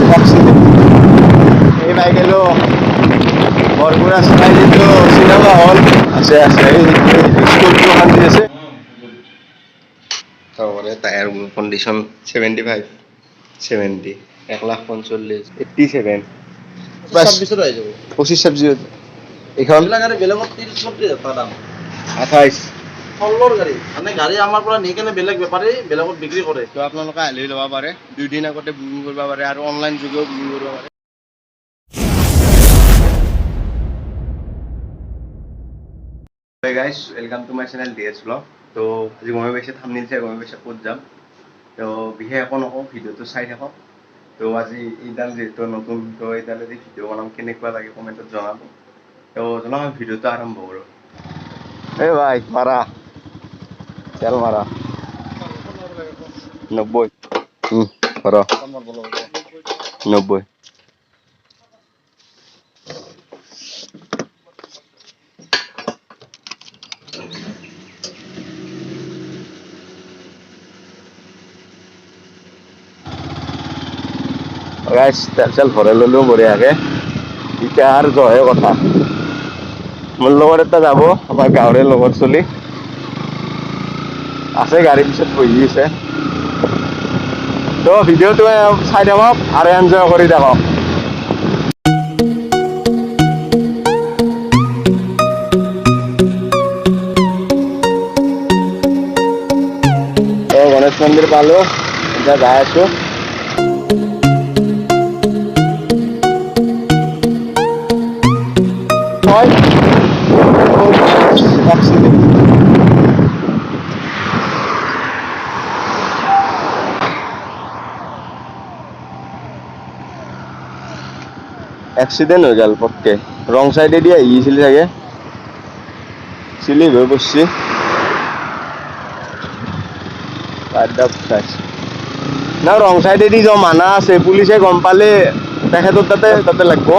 Accident এই bike এলো বরগুনা সবাই যেত সিনেমা হল আছে আছে এই স্কুলটো শান্তি আছে তারপরে টায়ার কন্ডিশন 75 70 1,45,87 26 হয়ে যাবে 25 এখন গাড়ি বেলেগত 30 দাম 28 ষোল্লৰ গাড়ী মানে গাড়ী আমাৰ পৰা নি কেনে বেলেগ বেপাৰী বেলেগত বিক্ৰী কৰে তো আপোনালোকে আহি ল'ব পাৰে 2 দিন আগতে বুকিং কৰিব পাৰে আৰু অনলাইন যোগেও বুকিং কৰিব পাৰে Hey guys, welcome to my channel DS Vlog. তো আজি গমে পাইছে থাম্বনেইল চাই গমে পাইছে ক'ত যাম তো বিশেষ একো নকওঁ ভিডিঅ'টো চাই থাকক তো আজি এইডাল যিহেতু নতুন তো এইডালে যদি ভিডিঅ' বনাম কেনেকুৱা লাগে কমেণ্টত জনাব তো জনাম ভিডিঅ'টো আৰম্ভ কৰোঁ এই ভাই মাৰা তেল মাৰা 90 কৰ 90 গাইছ তেল ভৰাই ল'লোঁ বঢ়িয়াকৈ এতিয়া আৰু জহে কথা মোৰ লগত এটা যাব আমাৰ গাঁৱৰে লগৰ চলি আছে গাড়ীৰ পিছত বহি আছে তো ভিডিঅ'টো চাই থাকক আৰু এনজয় কৰি থাকক গণেশ মন্দিৰ পালোঁ এতিয়া যাই আছোঁ এক্সিডেণ্ট হৈ গ'ল পটকে ৰং চাইডেদি আহিছিল চাগে চিলিপ হৈ পৰছি না ৰং চাইডেদি যোৱা মানা আছে পুলিচে গম পালে তেখেতৰ তাতে লাগব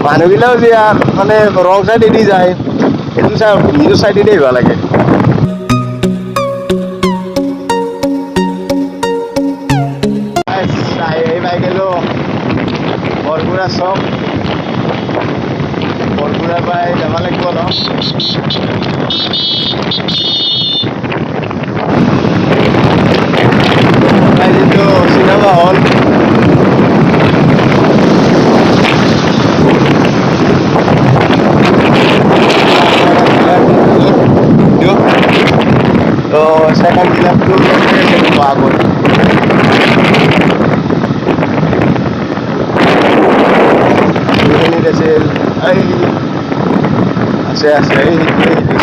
মানুহবিলাও যে মানে ৰং চাইডেদি যায় সেইটো চাই নিজৰ চাইডেদি আহিব লাগে এই বাইক এলো বৰগুৰা চক বৰগুৰা পাই যাব লাগিব অলপ যিটো চিনেমা হল তো সেকেন্ড ডিলাৰটো আগত আছিল এই আছে আছে এই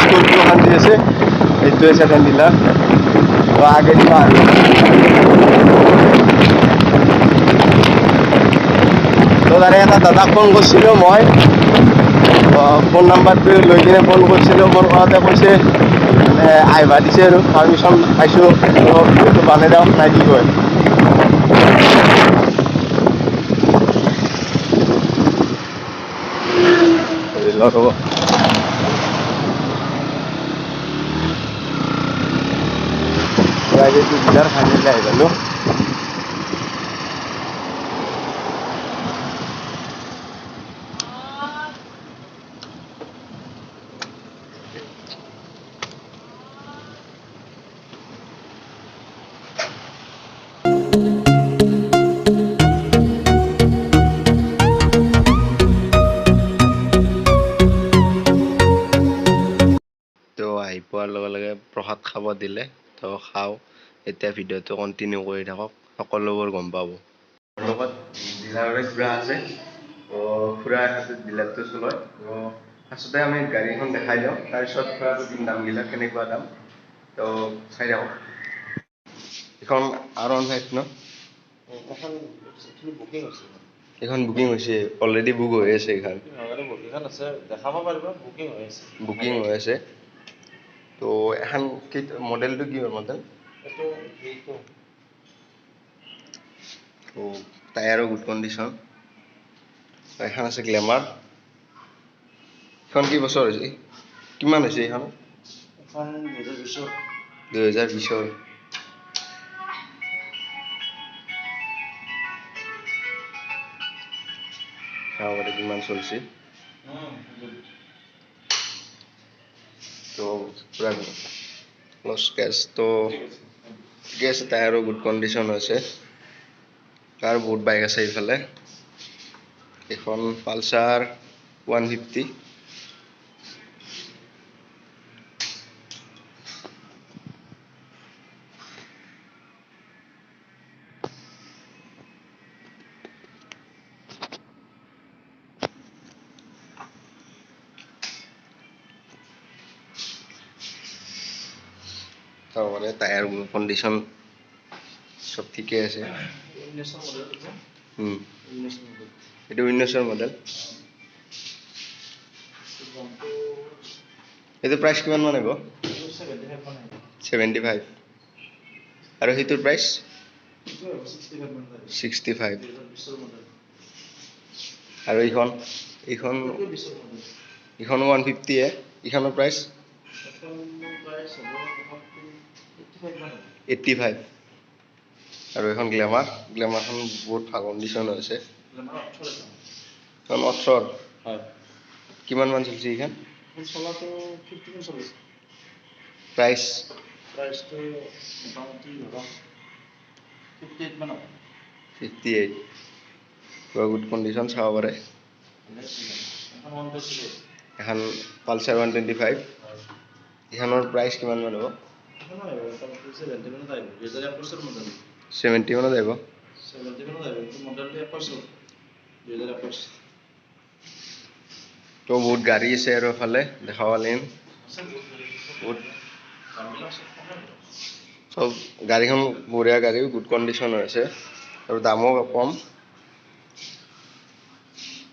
স্কুলটো শান্তি আছে এইটোৱে সেকেন্ড ডিলাৰ তো আগে দিবা আৰু তো তাৰে এটা দাদাক ফোন কৰিছিলোঁ মই ফোন নাম্বাৰটো লৈ কিনে ফোন কৰিছিলোঁ মোৰ ঘৰতে কৈছে মানে আহিবা দিছে আৰু পাৰ্মিশ্যন পাইছোঁ ভিডিঅ'টো বানাই দিয়ক নাই কি কয় ৰ'ব প্ৰাইভেটটো ডিলাৰ ফাইনেলি আহি পালোঁ তো আহি পোৱাৰ লগে লগে প্ৰসাদ খাব দিলে তো খাওঁ এতিয়া ভিডিঅ'টো কণ্টিনিউ কৰি থাকক সকলোবোৰ গম পাব লগত ডিলাৰৰে খুৰা আছে তো খুৰাই ডিলাৰটো চলায় তো ফাৰ্ষ্টতে আমি গাড়ীখন দেখাই দিওঁ তাৰপিছত খুৰাটো দিম দামবিলাক কেনেকুৱা দাম তো চাই থাকক এখন R15 ন এখন বুকিং হৈছে অলৰেডি বুক হৈ আছে এইখন দেখাব পাৰিব বুকিং হৈ আছে তো এখন মডেলটো কি মডেল তো টায়াৰো গুড কণ্ডিশ্যন এখন আছে গ্লেমাৰ এখন কি বছৰ হৈছে কিমান হৈছে এইখন 2020 চাব পাৰে কিমান চলছে তো পুৰা ক্লজ কেছ তো ঠিকে আছে টায়াৰো গুড কণ্ডিশ্যন হৈছে কাৰ বহুত বাইক আছে এইফালে এখন পালচাৰ 150 চাব পাৰে টায়াৰ কণ্ডিশ্যন সব ঠিকে আছে এইটো উইন্ডোজৰ মডেল এইটো প্ৰাইচ কিমান মান হ'ব 75 আৰু সেইটোৰ প্ৰাইচ 65 আৰু এইখন 150 এইখনৰ প্ৰাইচ 85 আৰু এখন গ্লেমাৰখন বহুত ভাল কণ্ডিশ্যন হৈছে 18 কিমান মান চলিছে এইখন প্ৰাইচ 58 পুৰা গুড কণ্ডিশ্যন চাব পাৰে এখন পালচাৰ 125 এইখনৰ প্ৰাইচ কিমান মান হ'ব 70 মানত আহিব তো বহুত গাড়ী আছে আৰু এফালে দেখাব লাগিম বহুত সব গাড়ীখন বঢ়িয়া গাড়ী গুড কণ্ডিশ্যন হৈছে আৰু দামো কম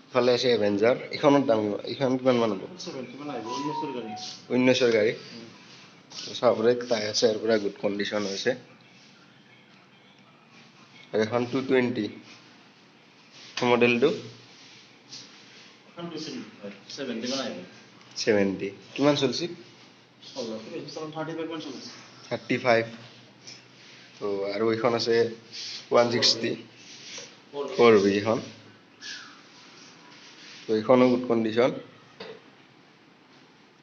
ইফালে আছে এভেঞ্জাৰ এইখনৰ দাম এইখন কিমান মান হ'ব 19ৰ গাড়ী চাব পাৰে টায়াৰ আছে আৰু পুৰা গুড কণ্ডিশ্যন হৈছে আৰু এখন 220 মডেলটো 70 কিমান চলিছে 35 তো আৰু এইখন আছে 160 4B এইখন তো এইখনো গুড কণ্ডিশ্যন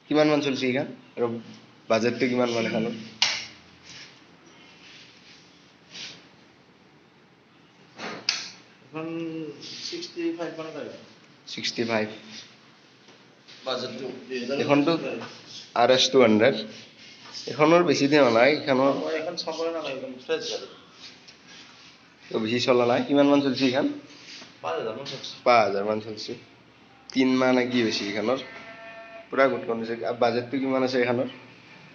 কিমান মান চলিছে এইখন আৰু বাজেটটো কিমান মান এখনৰ 65 এখনটো RS 200 এখনৰ বেছি দিন হোৱা নাই এইখনৰ বেছি চলা নাই কিমান মান চলিছে এইখন 5000 মান চলিছে 3 মাহ নে কি বেছি এইখনৰ পুৰা গুড কণ্ডিশ্যন বাজেটটো কিমান আছে এইখনৰ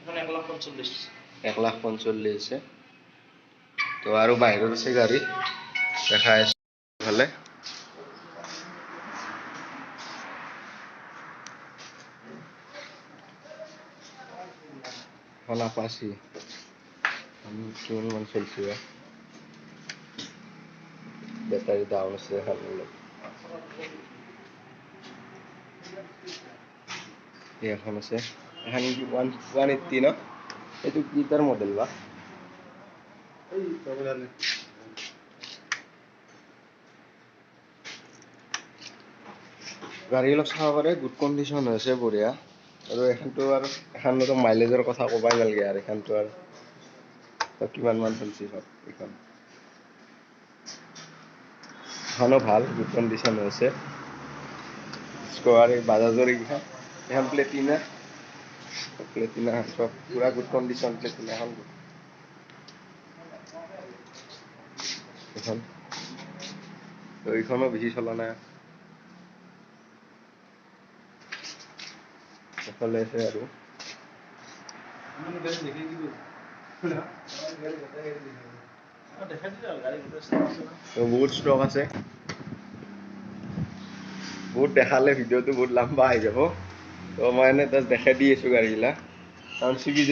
1,45,000 আছে তো আৰু বাহিৰত আছে গাড়ী দেখাই আছে ভালে Apache কিমান মান চলিছে বেটাৰী ডাউন আছে এখন আছে এখন 180 ন এইটো কিটাৰ মডেল বা গাড়ীবিলাক চাব পাৰে গুড কণ্ডিশ্যন হৈছে বঢ়িয়া আৰু এখনতো আৰু এখনতো মাইলেজৰ কথা ক'বাই নালাগে আৰু এখনতো আৰু কিমান মান চলিছে এইখন এখনো ভাল গুড কণ্ডিশ্যন হৈছে স্কোৱাৰ এই বাজাজৰ এইখন এখন প্লেটিনা সব পুৰা গুড কণ্ডিশ্যন প্লেটিনাখন এইখন তো এইখনো বেছি চলা নাই এফালে আছে আৰু বহুত ষ্টক আছে বহুত দেখালে ভিডিঅ'টো বহুত লম্বা আহি যাব তো মই এনে জাষ্ট দেখাই দি আছোঁ গাড়ীবিলাক কাৰণ CBZ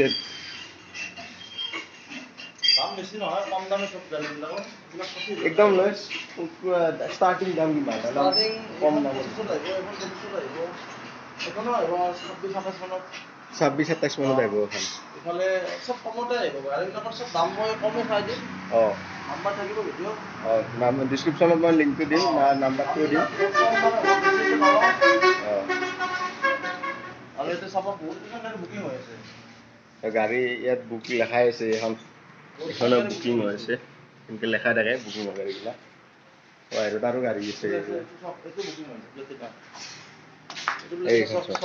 একদম লৈ ষ্টাৰ্টিং দাম কিমান কম দাম 26-28 মানত 26-27 মানত আহিব এখন ইফালে চব কমতে আহিব গাড়ীবিলাকৰ চব দাম মই কমেই চাই দিম অঁ নাম্বাৰ থাকিব ভিডিঅ' অঁ ডিছক্ৰিপশ্যনত মই লিংকটো দিম নাম্বাৰটো দিম অঁ আৰু এতিয়া চাব বহুত কেইখন গাড়ী বুকিং হৈ আছে গাড়ী ইয়াত বুক লেখাই আছে এখনৰ বুকিং হৈ আছে এনেকৈ লেখাই থাকে বুকিং হয় গাড়ীবিলাক অঁ আৰু তাৰো গাড়ী আছে এইটো বুকিং হৈ আছে এইখন চব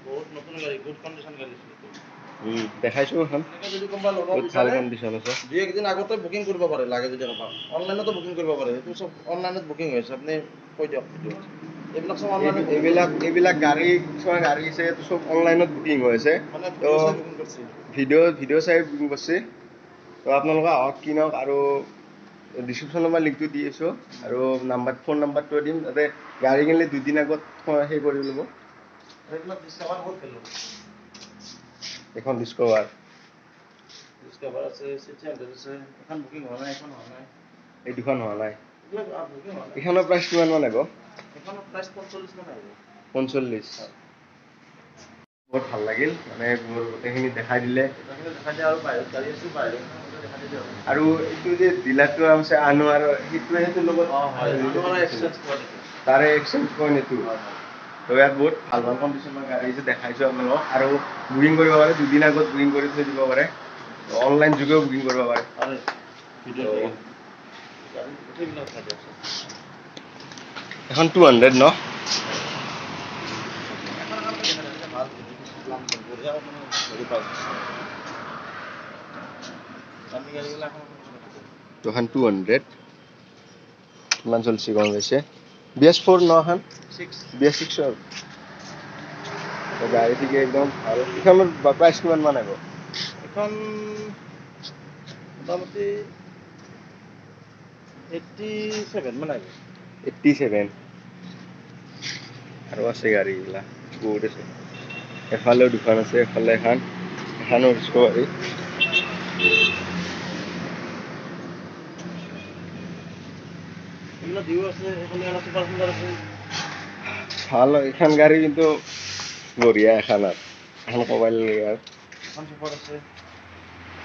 বহুত নতুন গাড়ী গুড কণ্ডিশ্যন গাড়ী দেখাইছোঁ এখন এনেকৈ যদি কোনোবা ল'ব বহুত ভাল বিচাৰে কণ্ডিশ্যন আছে দুই একদিন আগতে বুকিং কৰিব পাৰে লাগে যদি কাৰোবাক অনলাইনতো বুকিং কৰিব পাৰে এইটো চব অনলাইনত বুকিং হৈ আছে আপুনি কৈ দিয়ক ভিডিঅ'ত এইবিলাক চব অনলাইনত এইবিলাক গাড়ী কিছুমান গাড়ী আছে এইটো চব অনলাইনত বুকিং হৈ আছে মানে তো ভিডিঅ' চাই বুকিং কৰিছে ভিডিঅ' চাই বুকিং কৰিছে তো আপোনালোকে আহক কিনক আৰু ডিছক্ৰিপশ্যনত মই লিংকটো দি আছোঁ আৰু ফোন নাম্বাৰটো দিম তাতে গাড়ী কিনিলে 2 দিন আগত সেই কৰি ল'ব এইবিলাক ডিছকাভাৰ ক'ত পেলো এখন ডিস্কভাৰ আছে চিটি হাণ্ড্ৰেড আছে এখন বুকিং হোৱা নাই এখন হোৱা নাই এই দুখন হোৱা নাই এইবিলাক বুকিং হোৱা নাই এইখনৰ প্ৰাইচ কিমান মান আহিব এখনৰ প্ৰাইচ 45 মান আহিব 45 বহুত ভাল লাগিল মানে গোটেইখিনি দেখাই দিলে দেখাই দিয়ে আৰু বাহিৰত গাড়ী আছে বাহিৰত দেখাই দিয়ে আৰু এইটো যে ডিলাৰটো নাম আছে আনোৱাৰ সেইটোৰ লগত তাৰে এক্সচেঞ্জ পইণ্ট এইটো তো ইয়াত বহুত ভাল ভাল কণ্ডিশ্যনৰ গাড়ী আছে দেখাইছোঁ আপোনালোকক আৰু বুকিং কৰিব পাৰে 2 দিন আগত বুকিং কৰি থৈ দিব পাৰে অনলাইন যোগেও বুকিং কৰিব পাৰে এখন 200 ন এখন 200 কিমান চলিছে গম পাইছে BS4 ন এখন BS6 গাড়ী ঠিকে একদম ভাল এইখনৰ প্ৰাইচ কিমান মান আহিব এখন মোটামুটি 87 মান আহিব 87 আৰু আছে গাড়ীবিলাক বহুত আছে এফালেও দুখন আছে এফালে এখনো ডিস্কভাৰী ভাল এইখন গাড়ী কিন্তু বঢ়িয়া এখন ক'বাই আৰু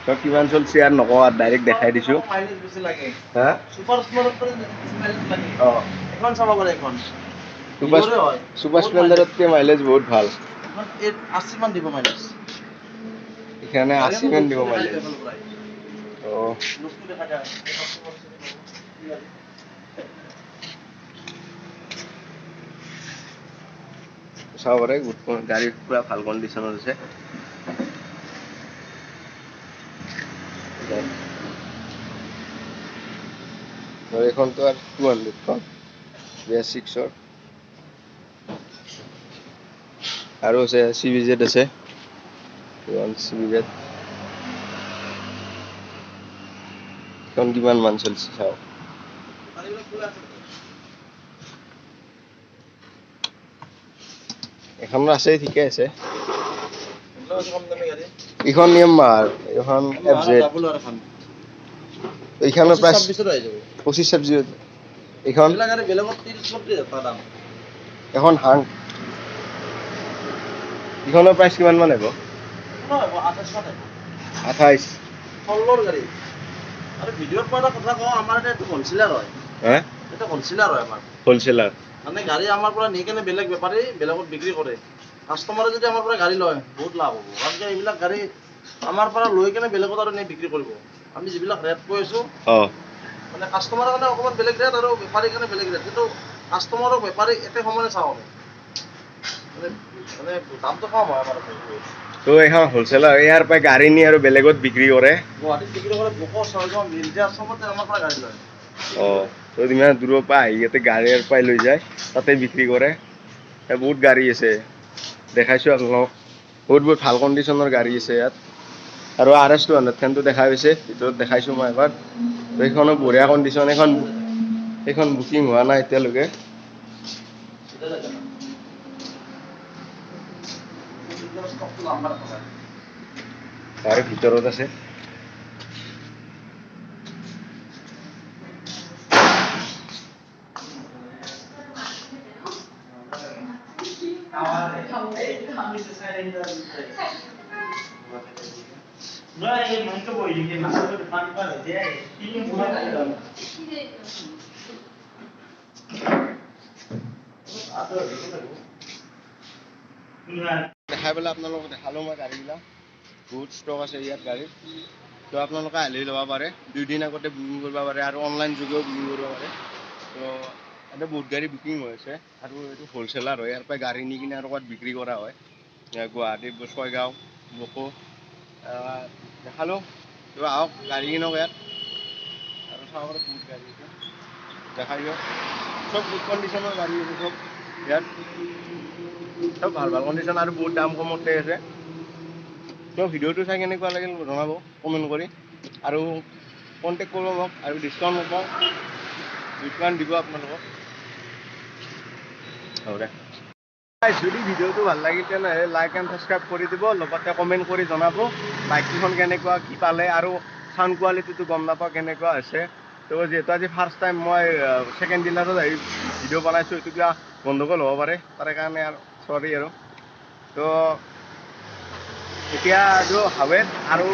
চব কিমান চলছে আৰু নকওঁ আৰু ডাইৰেক্ট দেখাই দিছোঁ হা অঁ ছুপাৰ স্প্লেণ্ডাৰতকৈ মাইলেজ বহুত ভাল 80 মান দিব মাইলেজ এইখানে 80 মান দিব মাইলেজ অঁ চাব পাৰে গাড়ী পুৰা ভাল কণ্ডিশ্যনত আছে এইখনতো আৰু 200খন BS6ৰ আৰু আছে CVZ আছে CVZ এখন কিমান মান চলিছে চাওক এখন আছে ঠিকে আছে এইখন নিয়মাৰ এইখন FZ এইখনৰ প্ৰাইচ 25-26 এইখন এখন হাং এইখনৰ প্ৰাইচ কিমান মান আহিব 28 গাড়ী আৰু ভিডিঅ'ৰ পৰা এটা কথা কওঁ আমাৰ এটা হ'লচেলাৰ হয় এটা হ'লচেলাৰ হয় আমাৰ হ'লচেলাৰ মানে গাড়ী আমাৰ পৰা নি কেনে বেলেগ বেপাৰী বেলেগত বিক্ৰী কৰে কাষ্টমাৰে যদি আমাৰ পৰা গাড়ী লয় বহুত লাভ হ'ব কাৰণ এইবিলাক গাড়ী আমাৰ পৰা লৈ কেনে বেলেগত আৰু নি বিক্ৰী কৰিব আমি যিবিলাক ৰেট কৈ আছোঁ মানে কাষ্টমাৰৰ কাৰণে অকণমান বেলেগ ৰেট আৰু বেপাৰীৰ কাৰণে বেলেগ ৰেট কিন্তু কাষ্টমাৰ আৰু বেপাৰী একে সমানে চাওঁ আমি মানে দামটো কম হয় আমাৰ তো এখন হ'লচেলাৰ ইয়াৰ পৰা গাড়ী নি আৰু বেলেগত বিক্ৰী কৰে গুৱাহাটীত বিক্ৰী কৰে 200-600 মিৰ্জা চবতে আমাৰ পৰা গাড়ী লয় তো ইমান দূৰৰ পৰা আহি ইয়াতে গাড়ীৰ পৰাই লৈ যায় তাতে বিক্ৰী কৰে বহুত গাড়ী আছে দেখাইছোঁ আপোনালোকক বহুত ভাল কণ্ডিশ্যনৰ গাড়ী আছে ইয়াত আৰু RS 200খনটো দেখা পাইছে ভিতৰত দেখাইছোঁ মই এবাৰ তো এইখনো বঢ়িয়া কণ্ডিশ্যন এইখন বুকিং হোৱা নাই এতিয়ালৈকে তাৰে ভিতৰত আছে দেখাই পেলাই আপোনালোকক দেখালোঁ মই গাড়ীবিলাক বহুত ষ্টক আছে ইয়াত গাড়ীত তো আপোনালোকে আহি ল'ব পাৰে 2 দিন আগতে বুকিং কৰিব পাৰে আৰু অনলাইন যোগেও বুকিং কৰিব পাৰে তো ইয়াতে বহুত গাড়ী বুকিং হৈ আছে আৰু এইটো হ'লচেলাৰ হয় ইয়াৰ পৰা গাড়ী নি কিনে আৰু ক'ৰবাত বিক্ৰী কৰা হয় গুৱাহাটী ছয়গাঁও বকো দেখালোঁ তো আহক গাড়ী কিনক ইয়াত আৰু চাব পাৰে বহুত গাড়ী আছে দেখাই দিয়ক চব গুড কণ্ডিশ্যনৰ গাড়ী আছে চব ইয়াত চব ভাল ভাল কণ্ডিশ্যন আৰু বহুত দাম কমতে আছে তো ভিডিঅ'টো চাই কেনেকুৱা লাগিল জনাব কমেণ্ট কৰি আৰু কণ্টেক্ট কৰিব মোক আৰু ডিছকাউণ্ট পাব ডিছকাউণ্ট দিব আপোনালোকক হ'ব দে যদি ভিডিঅ'টো ভাল লাগিল তেনেহ'লে লাইক এণ্ড ছাবস্ক্ৰাইব কৰি দিব লগতে কমেণ্ট কৰি জনাব বাইককেইখন কেনেকুৱা কি পালে আৰু চাউণ্ড কোৱালিটিটো গম নাপাওঁ কেনেকুৱা হৈছে তো যিহেতু আজি ফাৰ্ষ্ট টাইম মই ছেকেণ্ড ডিলাৰত আহি ভিডিঅ' বনাইছোঁ এইটো কিবা গণ্ডগোল হ'ব পাৰে তাৰে কাৰণে আৰু চৰি আৰু তো এতিয়া আৰু হাৱেত আৰু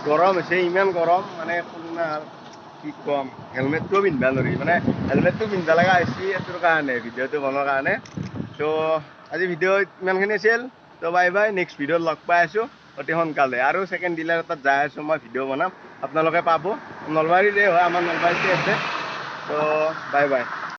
গৰম হৈছে ইমান গৰম মানে কি ক'ম হেলমেটটোও পিন্ধিব নোৱাৰি মানে হেলমেটটো পিন্ধিব লগা হৈছে এইটোৰ কাৰণে ভিডিঅ'টো বনোৱাৰ কাৰণে তো আজি ভিডিঅ' ইমানখিনি আছিল তো বাই বাই নেক্সট ভিডিঅ'ত লগ পাই আছোঁ অতি সোনকালে আৰু ছেকেণ্ড ডিলাৰ এটাত যাই আছোঁ মই ভিডিঅ' বনাম আপোনালোকে পাব নলবাৰীতে হয় আমাৰ নলবাৰীতে আছে তো বাই বাই